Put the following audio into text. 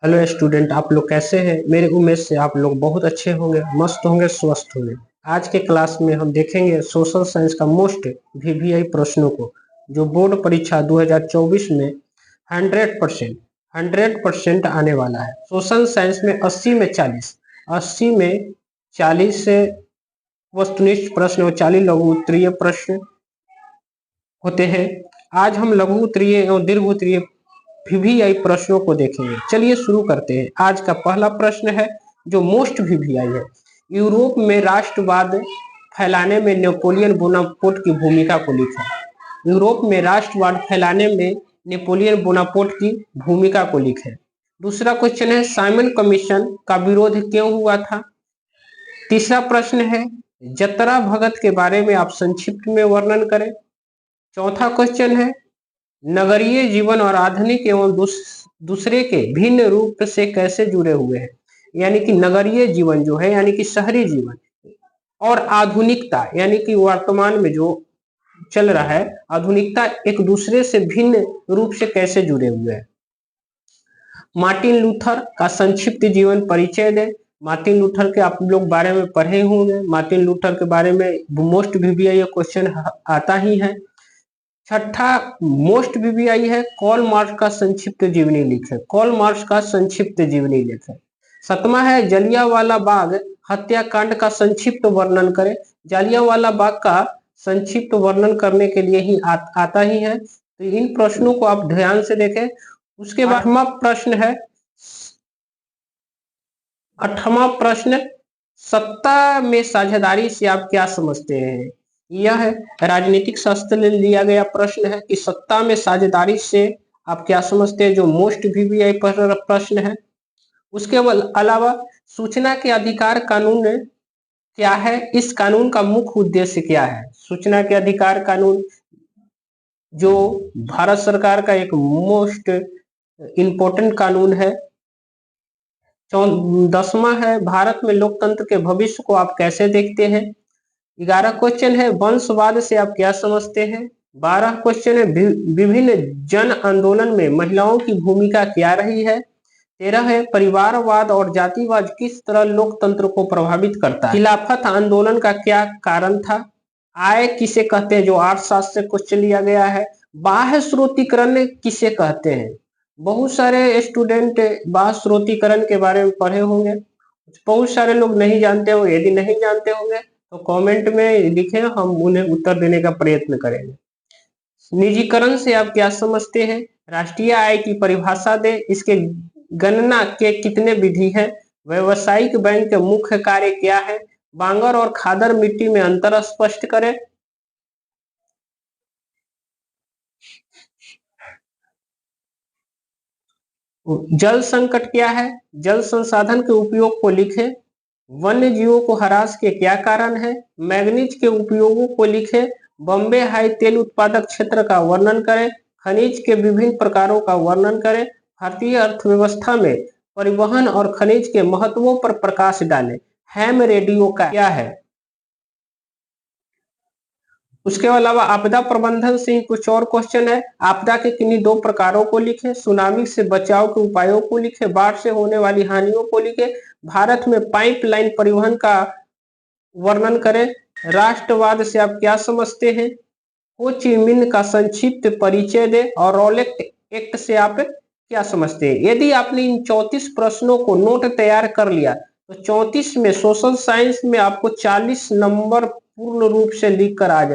Hello student, आप लोग कैसे हैं। मेरे उम्मीद से आप लोग बहुत अच्छे होंगे, मस्त होंगे, स्वस्थ होंगे। आज के क्लास में हम देखेंगे सोशल साइंस का मोस्ट वीवीआई प्रश्नों को, जो बोर्ड परीक्षा 2024 में 100% आने वाला है। सोशल साइंस में 80 में 40 से वस्तुनिष्ठ प्रश्न और 40 लघु उत्तरीय प्रश्न होते हैं। आज हम लघु उत्तरीय एवं दीर्घ उत्तरीय वीवीआई प्रश्नों को देखेंगे। चलिए शुरू करते हैं। आज का पहला प्रश्न है जो मोस्ट वीवीआई है। यूरोप में राष्ट्रवाद फैलाने में नेपोलियन बोनापार्ट की भूमिका को लिखें। यूरोप में राष्ट्रवाद फैलाने में नेपोलियन बोनापार्ट की भूमिका को लिखें। दूसरा क्वेश्चन है साइमन कमीशन का विरोध क्यों हुआ था। तीसरा प्रश्न है जतरा भगत के बारे में आप संक्षिप्त में वर्णन करें। चौथा क्वेश्चन है नगरीय जीवन और आधुनिक एवं दूसरे के भिन्न रूप से कैसे जुड़े हुए हैं। यानी कि नगरीय जीवन जो है यानी कि शहरी जीवन और आधुनिकता यानी कि वर्तमान में जो चल रहा है आधुनिकता एक दूसरे से भिन्न रूप से कैसे जुड़े हुए हैं। मार्टिन लूथर का संक्षिप्त जीवन परिचय दें। मार्टिन लूथर के आप लोग बारे में पढ़े होंगे। मार्टिन लूथर के बारे में मोस्ट वीवीआई क्वेश्चन आता ही है। छठा मोस्ट वीवीआई है कार्ल मार्क्स का संक्षिप्त जीवनी लिखे। कार्ल मार्क्स का संक्षिप्त जीवनी लिखे। सातवां है जलियांवाला बाग हत्याकांड का संक्षिप्त वर्णन करें। जलियांवाला बाग का संक्षिप्त वर्णन करने के लिए ही आता ही है। तो इन प्रश्नों को आप ध्यान से देखें। उसके बाद आठवां प्रश्न सत्ता में साझेदारी से आप क्या समझते हैं। यह राजनीतिक शास्त्र में लिया गया प्रश्न है कि सत्ता में साझेदारी से आप क्या समझते हैं, जो मोस्ट वीवीआई प्रश्न है। उसके अलावा सूचना के अधिकार कानून क्या है, इस कानून का मुख्य उद्देश्य क्या है। सूचना के अधिकार कानून जो भारत सरकार का एक मोस्ट इम्पोर्टेंट कानून है। 10वां है भारत में लोकतंत्र के भविष्य को आप कैसे देखते हैं। 11 क्वेश्चन है वंशवाद से आप क्या समझते हैं। 12 क्वेश्चन है विभिन्न जन आंदोलन में महिलाओं की भूमिका क्या रही है। 13 है परिवारवाद और जातिवाद किस तरह लोकतंत्र को प्रभावित करता है। खिलाफत आंदोलन का क्या कारण था। आय किसे कहते हैं, जो 8-7 से क्वेश्चन लिया गया है। बाह्य स्रोतीकरण किसे कहते हैं। बहुत सारे स्टूडेंट बाह्य स्रोतीकरण के बारे में पढ़े होंगे, बहुत सारे लोग नहीं जानते होंगे। यदि नहीं जानते होंगे तो कमेंट में लिखें, हम उन्हें उत्तर देने का प्रयत्न करेंगे। निजीकरण से आप क्या समझते हैं। राष्ट्रीय आय की परिभाषा दें, इसके गणना के कितने विधि हैं। व्यावसायिक बैंक के मुख्य कार्य क्या है। बांगर और खादर मिट्टी में अंतर स्पष्ट करें। जल संकट क्या है, जल संसाधन के उपयोग को लिखें। वन्य जीवों को ह्रास के क्या कारण है। मैग्नीज के उपयोगों को लिखें। बॉम्बे हाई तेल उत्पादक क्षेत्र का वर्णन करें। खनिज के विभिन्न प्रकारों का वर्णन करें। भारतीय अर्थव्यवस्था में परिवहन और खनिज के महत्वों पर प्रकाश डालें। हैम रेडियो का क्या है। उसके अलावा आपदा प्रबंधन से ही कुछ और क्वेश्चन है। आपदा के किन्हीं 2 प्रकारों को लिखें। सुनामी से बचाव के उपायों को लिखें। बाढ़ से होने वाली हानियों को लिखें। भारत में पाइपलाइन परिवहन का वर्णन करें। राष्ट्रवाद से आप क्या समझते हैं। हो ची मिन्ह का संक्षिप्त परिचय दें और रॉलेट एक्ट से आप क्या समझते हैं। यदि आपने इन 34 प्रश्नों को नोट तैयार कर लिया तो 34 में सोशल साइंस में आपको 40 नंबर पूर्ण रूप से लिख कर आ जाए।